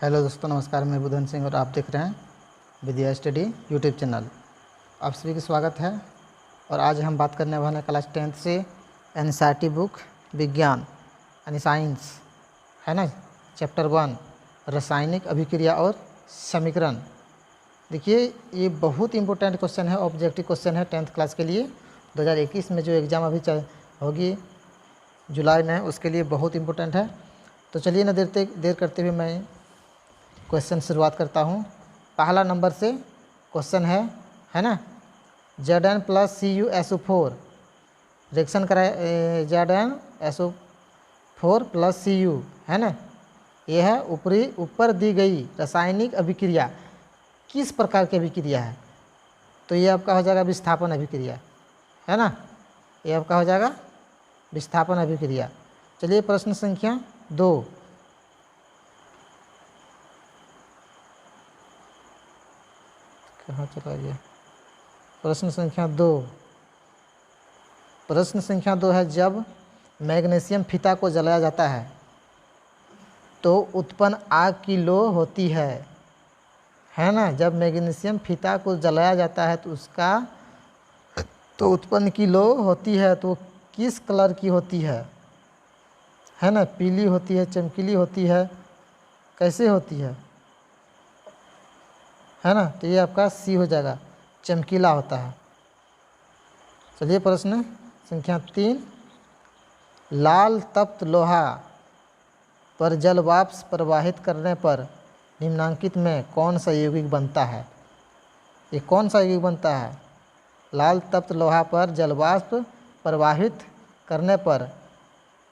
Hello दोस्तों, नमस्कार। मैं बुधन सिंह और आप देख रहे हैं विद्या स्टडी यूट्यूब चैनल। आप सभी का स्वागत है। और आज हम बात करने वाले हैं क्लास 10th से एनसीईआरटी बुक विज्ञान यानी साइंस है ना, चैप्टर 1 रासायनिक अभिक्रिया और समीकरण। देखिए, ये बहुत इंपॉर्टेंट क्वेश्चन है, ऑब्जेक्टिव क्वेश्चन है 10th क्लास के लिए। 2021 में जो एग्ज़ाम अभी होगी जुलाई में, उसके लिए बहुत इंपॉर्टेंट है। तो चलिए ना देर करते हुए मैं क्वेश्चन शुरुआत करता हूँ। पहला नंबर से क्वेश्चन है ना, Zn प्लस CuSO4 रिएक्शन कराए ZnSO4 प्लस Cu है ना। यह है ऊपर दी गई रासायनिक अभिक्रिया किस प्रकार की अभिक्रिया है? तो ये आपका हो जाएगा विस्थापन अभिक्रिया है ना। ये आपका हो जाएगा विस्थापन अभिक्रिया। चलिए प्रश्न संख्या 2। कहाँ चला गया? प्रश्न संख्या 2। प्रश्न संख्या 2 है, जब मैग्नीशियम फीता को जलाया जाता है तो उत्पन्न आग की लौ होती है ना। जब मैग्नीशियम फीता को जलाया जाता है तो उसका उत्पन्न की लौ होती है, तो किस कलर की होती है ना। पीली होती है, चमकीली होती है, कैसे होती है ना। तो ये आपका सी हो जाएगा, चमकीला होता है। चलिए प्रश्न संख्या 3। लाल तप्त लोहा पर जल वाष्प प्रवाहित करने पर निम्नांकित में कौन सा यौगिक बनता है? ये कौन सा यौगिक बनता है? लाल तप्त लोहा पर जल वाष्प प्रवाहित करने पर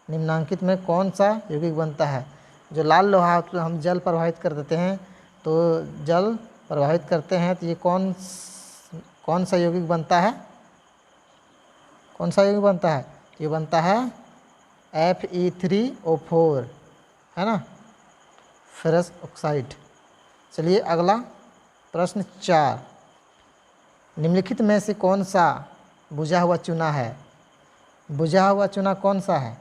निम्नांकित में कौन सा यौगिक बनता है? जो लाल लोहा हम जल प्रवाहित कर देते हैं, तो जल प्रवाहित करते हैं तो ये कौन सा यौगिक बनता है? कौन सा यौगिक बनता है? ये बनता है Fe3O4 है ना, फेरस ऑक्साइड। चलिए अगला प्रश्न 4। निम्नलिखित में से कौन सा बुझा हुआ चूना है? बुझा हुआ चूना कौन सा है?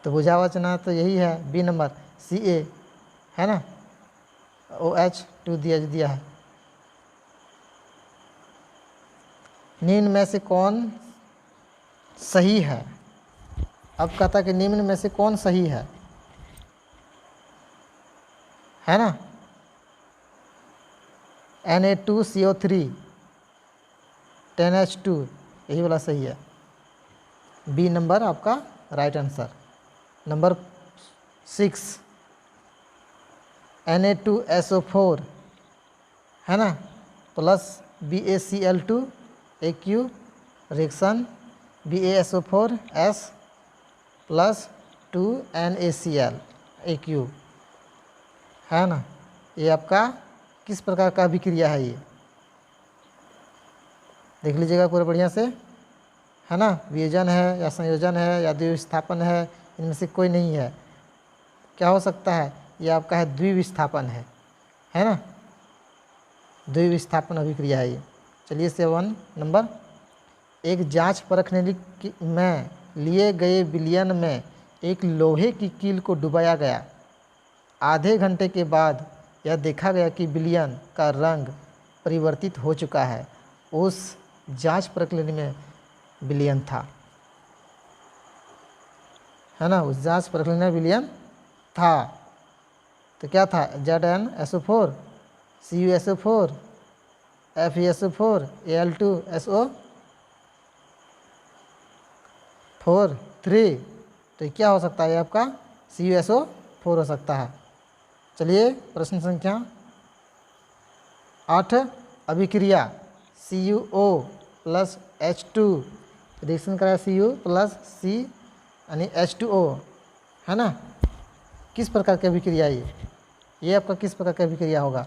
तो बुझा हुआ चूना तो यही है, बी नंबर Ca है ना, OH2 दिया है। निम्न में से कौन सही है? अब कहता है कि निम्न में से कौन सही है ना। Na2CO3 10H2 यही वाला सही है, बी नंबर आपका राइट आंसर। नंबर 6 Na2SO4 है ना plus BaCl2 AQ reaction BaSO4S plus 2NaCl AQ है ना। ये आपका किस प्रकार का अभिक्रिया है? ये देख लीजिएगा पूरा बढ़िया से है ना। वियोजन है या संयोजन है या द्विविस्थापन है, इनमें से कोई नहीं है। क्या हो सकता है? ये आपका है द्विविस्थापन है ना, द्विविस्थापन अभिक्रिया है ये। चलिए 7 नंबर। एक जांच परखने में लिए गए विलयन में एक लोहे की कील को डुबाया गया। आधे घंटे के बाद यह देखा गया कि विलयन का रंग परिवर्तित हो चुका है। उस जांच प्रक्रिया में विलयन था है ना, उस जांच प्रक्रिया में विलयन था। तो क्या था? ZnSO4 CuSO4 FeSO4 Al2SO4 3। तो क्या हो सकता है? आपका CuSO4 हो सकता है। चलिए प्रश्न संख्या 8। अभिक्रिया CuO प्लस H2 रिएक्शन कराया Cu प्लस C यानी H2O है ना। किस प्रकार की अभिक्रिया ये आपका किस प्रकार की अभिक्रिया होगा?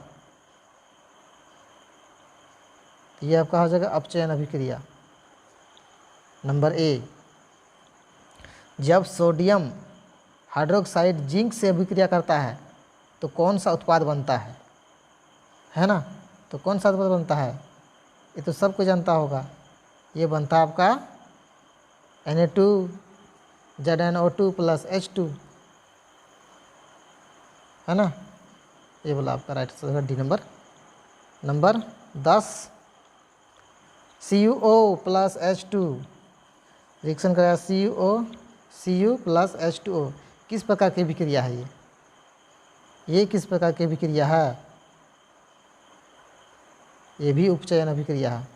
ये आपका हो जाएगा अपचयन अभिक्रिया। Number A. जब सोडियम हाइड्रोक्साइड जिंक से अभिक्रिया करता है तो कौन सा उत्पाद बनता है ना। तो कौन सा उत्पाद बनता है? ये तो सबको जानता होगा। ये बनता है आपका Na2 ZnO2 प्लस H2 है ना। ये बोला आपका right answer D number. Number 10 CuO plus H2 reaction कराया Cu प्लस H2O। किस प्रकार की अभिक्रिया है ये किस प्रकार की अभिक्रिया है? ये भी उपचयन अभिक्रिया है।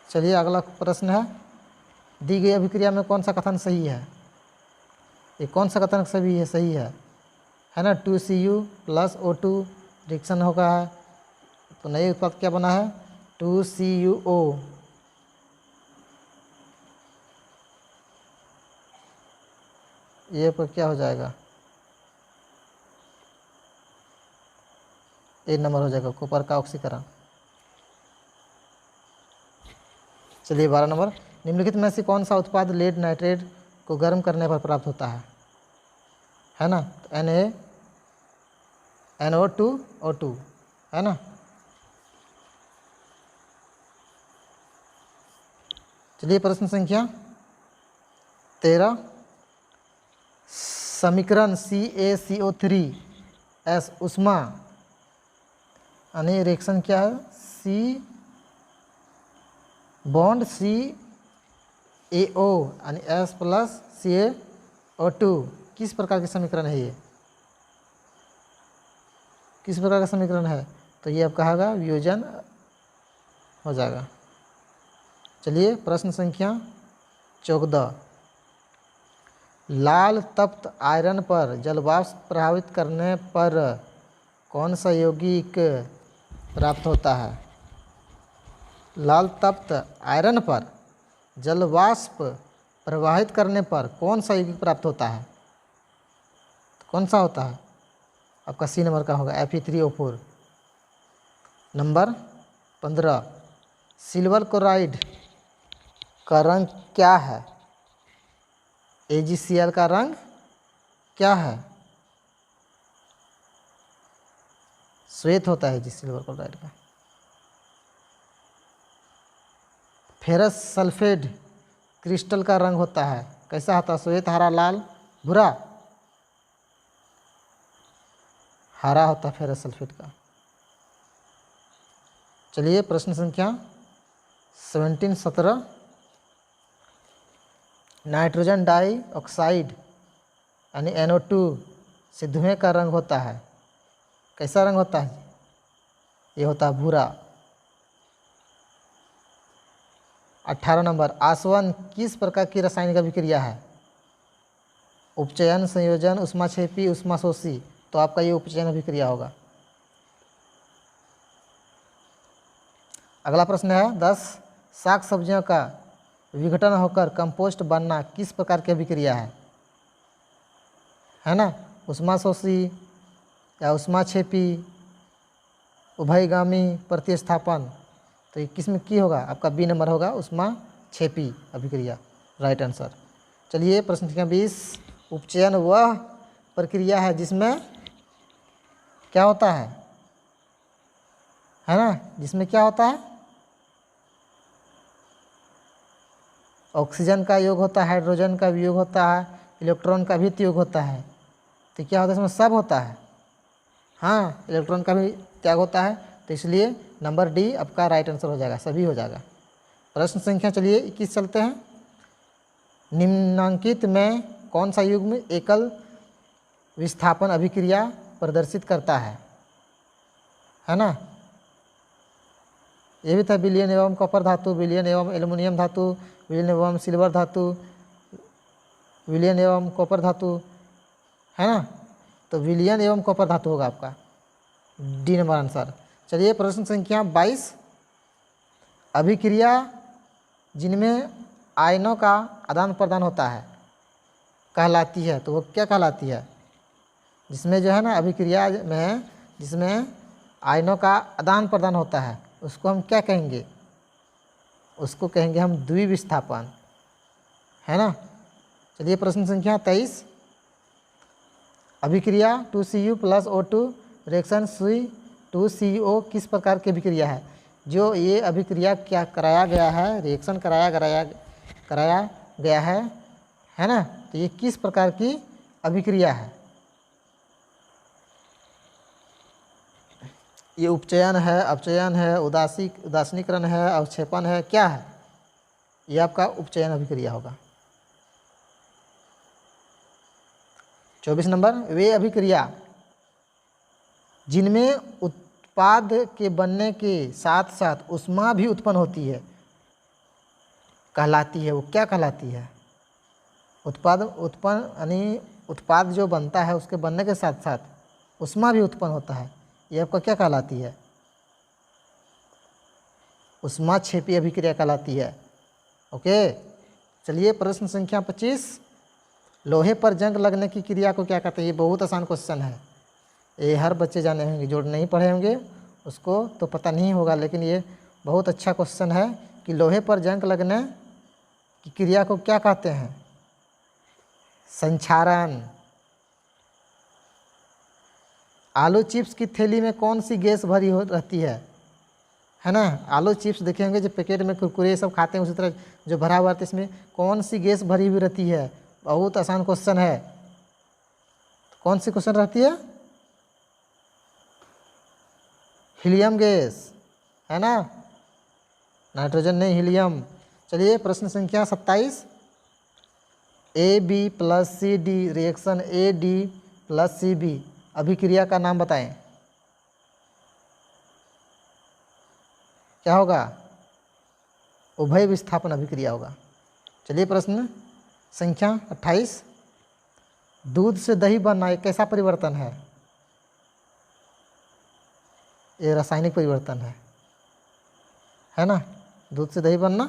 चलिए अगला प्रश्न है, दी गई अभिक्रिया में कौन सा कथन सही है? ये कौन सा कथन सही है ना। 2Cu प्लस O2 रिएक्शन होगा है, तो नई उत्पाद क्या बना है? 2CuO। ये पर क्या हो जाएगा? ए नंबर हो जाएगा, कॉपर का ऑक्सीकरण। चलिए 12 नंबर, निम्नलिखित में से कौन सा उत्पाद लेड नाइट्रेट को गर्म करने पर प्राप्त होता है ना। तो NaNO2O2 है ना। चलिए प्रश्न संख्या 13, समीकरण CaCO3S उष्मा यानी रिएक्शन क्या है? C बॉन्ड CaO यानी S प्लस CaO2 किस प्रकार के समीकरण है? ये किस प्रकार का समीकरण है? तो ये अब कहा वियोजन हो जाएगा। चलिए प्रश्न संख्या 14, लाल तप्त आयरन पर जलवाष्प प्रभावित करने पर कौन सा यौगिक प्राप्त होता है? लाल तप्त आयरन पर जलवाष्प प्रवाहित करने पर कौन सा यौगिक प्राप्त होता है? कौन सा होता है? आपका सी नंबर का होगा Fe3O4। नंबर 15, सिल्वर क्लोराइड का रंग क्या है? AgCl का रंग क्या है? श्वेत होता है जी सिल्वर क्लोराइड का। फेरस सल्फेट क्रिस्टल का रंग होता है, कैसा होता है? श्वेत, हरा, लाल, भूरा? हरा होता है फेरस सल्फेट का। चलिए प्रश्न संख्या 17, नाइट्रोजन डाइऑक्साइड यानी NO2 से धुएं का रंग होता है, कैसा रंग होता है? ये होता है भूरा। 18 नंबर, आसवन किस प्रकार की रासायनिक अभिक्रिया है? उपचयन, संयोजन, ऊष्माक्षेपी, ऊष्माशोषी? तो आपका ये उपचयन अभिक्रिया होगा। अगला प्रश्न है 10, साग सब्जियों का विघटन होकर कंपोस्ट बनना किस प्रकार की अभिक्रिया है ना। ऊष्माशोषी या ऊष्माक्षेपी, उभयगामी प्रतिस्थापन? तो ये किस में की होगा? आपका बी नंबर होगा, ऊष्माक्षेपी अभिक्रिया, राइट आंसर। चलिए प्रश्न संख्या 20, उपचयन वह प्रक्रिया है जिसमें क्या होता है ना, जिसमें क्या होता है? ऑक्सीजन का योग होता है, हाइड्रोजन का वियोग होता है, इलेक्ट्रॉन का भी त्याग होता है। तो क्या होता है? इसमें सब होता है। हाँ, इलेक्ट्रॉन का भी त्याग होता है, तो इसलिए नंबर डी आपका राइट आंसर हो जाएगा, सभी हो जाएगा। प्रश्न संख्या चलिए 21 चलते हैं, निम्नांकित में कौन सा युग्म एकल विस्थापन अभिक्रिया प्रदर्शित करता है ना। ये भी था विलयन एवं कॉपर धातु, विलयन एवं एल्युमिनियम धातु, विलयन एवं सिल्वर धातु, विलयन एवं कॉपर धातु, है ना। तो विलयन एवं कॉपर धातु होगा आपका डी नंबर आंसर। चलिए प्रश्न संख्या 22, अभिक्रिया जिनमें आयनों का आदान प्रदान होता है कहलाती है, तो वो क्या कहलाती है? जिसमें जो है ना अभिक्रिया में जिसमें आयनों का आदान प्रदान होता है उसको हम क्या कहेंगे? उसको कहेंगे हम द्विविस्थापन, है ना। चलिए प्रश्न संख्या 23, अभिक्रिया 2Cu plus O2 reaction C2CO किस प्रकार की अभिक्रिया है? जो ये अभिक्रिया क्या कराया गया है, रिएक्शन कराया गया है ना, तो ये किस प्रकार की अभिक्रिया है। ये उपचयन है, अपचयन है, उदासीनीकरण है, अवक्षेपण है, क्या है? ये आपका उपचयन अभिक्रिया होगा। 24 नंबर, वे अभिक्रिया जिनमें उत्पाद के बनने के साथ साथ ऊष्मा भी उत्पन्न होती है कहलाती है। वो क्या कहलाती है? उत्पाद जो बनता है उसके बनने के साथ साथ ऊष्मा भी उत्पन्न होता है, ये आपका क्या कहलाती है? ऊष्माक्षेपी अभिक्रिया कहलाती है। ओके, चलिए प्रश्न संख्या 25, लोहे पर जंग लगने की क्रिया को क्या कहते हैं? ये बहुत आसान क्वेश्चन है, ये हर बच्चे जाने होंगे, जो नहीं पढ़े होंगे उसको तो पता नहीं होगा, लेकिन ये बहुत अच्छा क्वेश्चन है कि लोहे पर जंग लगने की क्रिया को क्या कहते हैं? संक्षारण। आलू चिप्स की थैली में कौन सी गैस भरी हो रहती है ना? आलू चिप्स देखे होंगे जो पैकेट में कुरकुरे सब खाते हैं, उसी तरह जो भरा हुआ रहता है इसमें कौन सी गैस भरी हुई रहती है? बहुत आसान क्वेश्चन है। कौन सी क्वेश्चन रहती है? हीलियम गैस, है ना? नाइट्रोजन नहीं, हीलियम। चलिए प्रश्न संख्या 27, AB+CD रिएक्शन AD+CB अभिक्रिया का नाम बताएं। क्या होगा? उभय विस्थापन अभिक्रिया होगा। चलिए प्रश्न संख्या 28, दूध से दही बनना एक कैसा परिवर्तन है? ये रासायनिक परिवर्तन है ना? दूध से दही बनना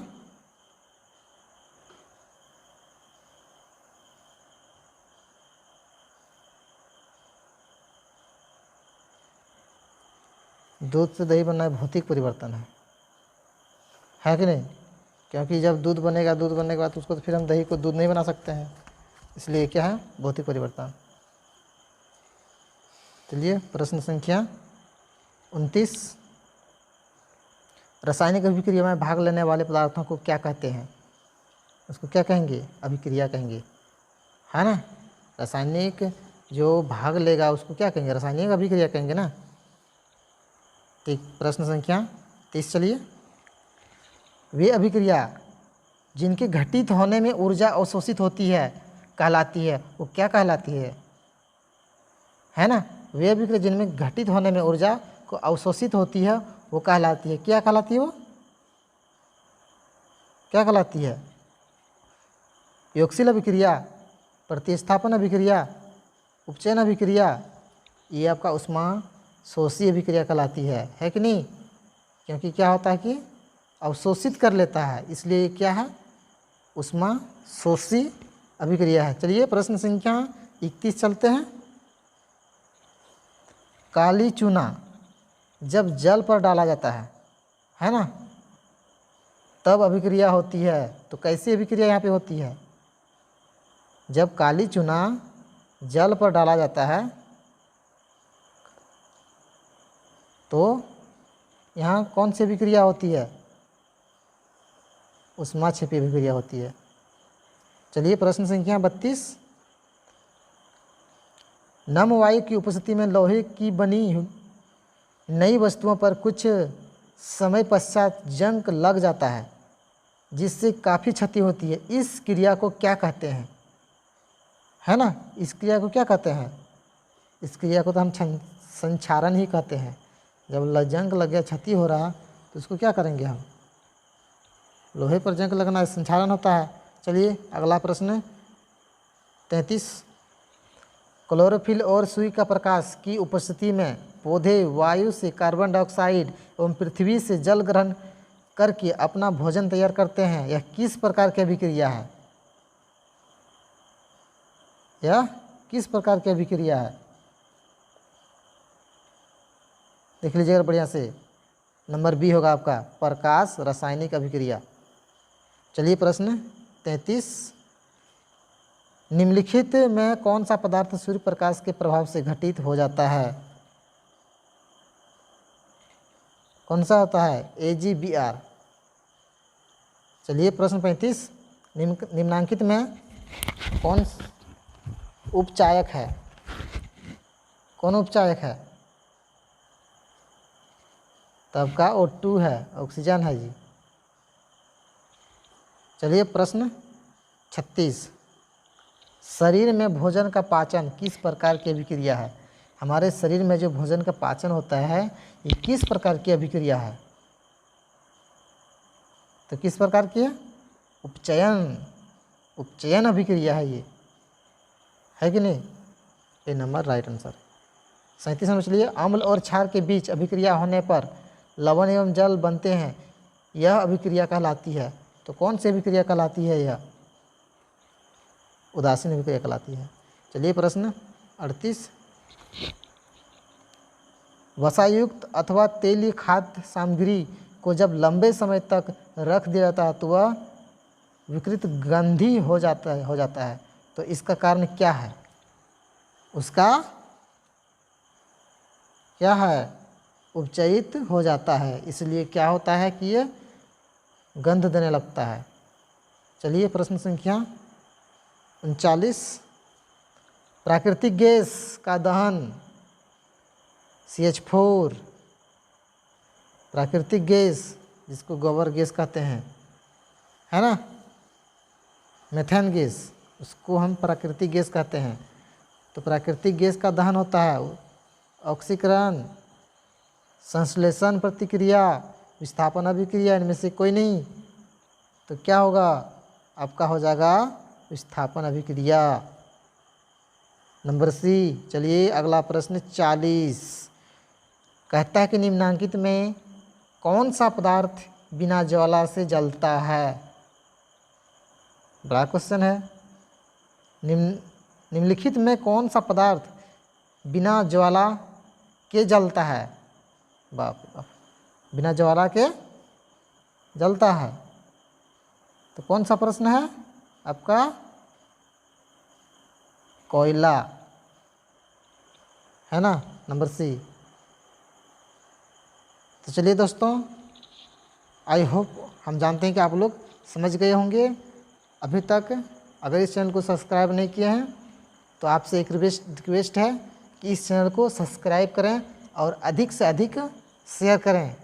भौतिक परिवर्तन है कि नहीं? क्योंकि जब दूध बनेगा, दूध बनने के बाद उसको तो फिर हम दही को दूध नहीं बना सकते हैं, इसलिए क्या है? भौतिक परिवर्तन। चलिए प्रश्न संख्या 29, रासायनिक अभिक्रिया में भाग लेने वाले पदार्थों को क्या कहते हैं? उसको क्या कहेंगे? अभिक्रिया कहेंगे, है ना? रासायनिक जो भाग लेगा उसको क्या कहेंगे? रासायनिक अभिक्रिया कहेंगे ना। ठीक, प्रश्न संख्या 30, चलिए, वे अभिक्रिया जिनके घटित होने में ऊर्जा अवशोषित होती है कहलाती है। वो क्या कहलाती है ना? वे अभिक्रिया जिनमें घटित होने में ऊर्जा को अवशोषित होती है वो कहलाती है। क्या कहलाती है? वो क्या कहलाती है? योगशील अभिक्रिया, प्रतिस्थापन अभिक्रिया, उपचयन अभिक्रिया, ये आपका ऊष्मा शोषी अभिक्रिया कहलाती है कि नहीं? क्योंकि क्या होता है कि अवशोषित कर लेता है, इसलिए क्या है? ऊष्मा शोषी अभिक्रिया है। चलिए प्रश्न संख्या 31 चलते हैं। काली चूना जब जल पर डाला जाता है ना, तब अभिक्रिया होती है। तो कैसी अभिक्रिया यहाँ पे होती है? जब काली चूना जल पर डाला जाता है तो यहाँ कौन सी अभिक्रिया होती है? ऊष्माक्षेपी अभिक्रिया होती है। चलिए प्रश्न संख्या 32, नम वायु की उपस्थिति में लोहे की बनी नई वस्तुओं पर कुछ समय पश्चात जंग लग जाता है जिससे काफ़ी क्षति होती है। इस क्रिया को क्या कहते हैं? है ना? इस क्रिया को क्या कहते हैं? इस क्रिया को तो हम संक्षारण ही कहते हैं। जब जंग लग गया, क्षति हो रहा, तो उसको क्या करेंगे हम? लोहे पर जंग लगना संक्षारण होता है। चलिए अगला प्रश्न 33, क्लोरोफिल और सुई का प्रकाश की उपस्थिति में पौधे वायु से कार्बन डाइऑक्साइड एवं पृथ्वी से जल ग्रहण करके अपना भोजन तैयार करते हैं। यह किस प्रकार की अभिक्रिया है? यह किस प्रकार की अभिक्रिया है? देख लीजिएगा बढ़िया से, नंबर बी होगा आपका, प्रकाश रासायनिक अभिक्रिया। चलिए प्रश्न 33, निम्नलिखित में कौन सा पदार्थ सूर्य प्रकाश के प्रभाव से घटित हो जाता है? कौन सा होता है? AgBr। चलिए प्रश्न 35, निम्नांकित में उपचायक है? कौन उपचायक है? तो आपका O2 है, ऑक्सीजन है जी। चलिए प्रश्न 36, शरीर में भोजन का पाचन किस प्रकार की अभिक्रिया है? हमारे शरीर में जो भोजन का पाचन होता है ये किस प्रकार की अभिक्रिया है? तो किस प्रकार की है? उपचयन, उपचयन अभिक्रिया है ये, है कि नहीं? ये नंबर राइट आंसर। 37 में चलिए, अम्ल और क्षार के बीच अभिक्रिया होने पर लवण एवं जल बनते हैं, यह अभिक्रिया कहलाती है। तो कौन सी अभिक्रिया कहलाती है? यह उदासीन अभिक्रिया कहलाती है। चलिए प्रश्न 38, वसायुक्त अथवा तेलीय खाद्य सामग्री को जब लंबे समय तक रख दिया जाता है तो वह विकृत गंधी हो जाता है। तो इसका कारण क्या है? उसका क्या है? उपचयित हो जाता है, इसलिए क्या होता है कि ये गंध देने लगता है। चलिए प्रश्न संख्या 39, प्राकृतिक गैस का दहन CH4, प्राकृतिक गैस जिसको गोबर गैस कहते हैं, है ना, मेथेन गैस, उसको हम प्राकृतिक गैस कहते हैं। तो प्राकृतिक गैस का दहन होता है ऑक्सीकरण, संश्लेषण प्रतिक्रिया, विस्थापन अभिक्रिया, इनमें से कोई नहीं। तो क्या होगा? आपका हो जाएगा विस्थापन अभिक्रिया, नंबर C। चलिए अगला प्रश्न 40, कहता है कि निम्नांकित में कौन सा पदार्थ बिना ज्वाला से जलता है? बड़ा क्वेश्चन है। निम्नलिखित में कौन सा पदार्थ बिना ज्वाला के जलता है? बाप रे बाप, बिना ज्वाला के जलता है। तो कौन सा प्रश्न है आपका? कोयला, है ना, नंबर C। तो चलिए दोस्तों, आई होप हम जानते हैं कि आप लोग समझ गए होंगे। अभी तक अगर इस चैनल को सब्सक्राइब नहीं किए हैं तो आपसे एक रिक्वेस्ट है कि इस चैनल को सब्सक्राइब करें और अधिक से अधिक शेयर करें।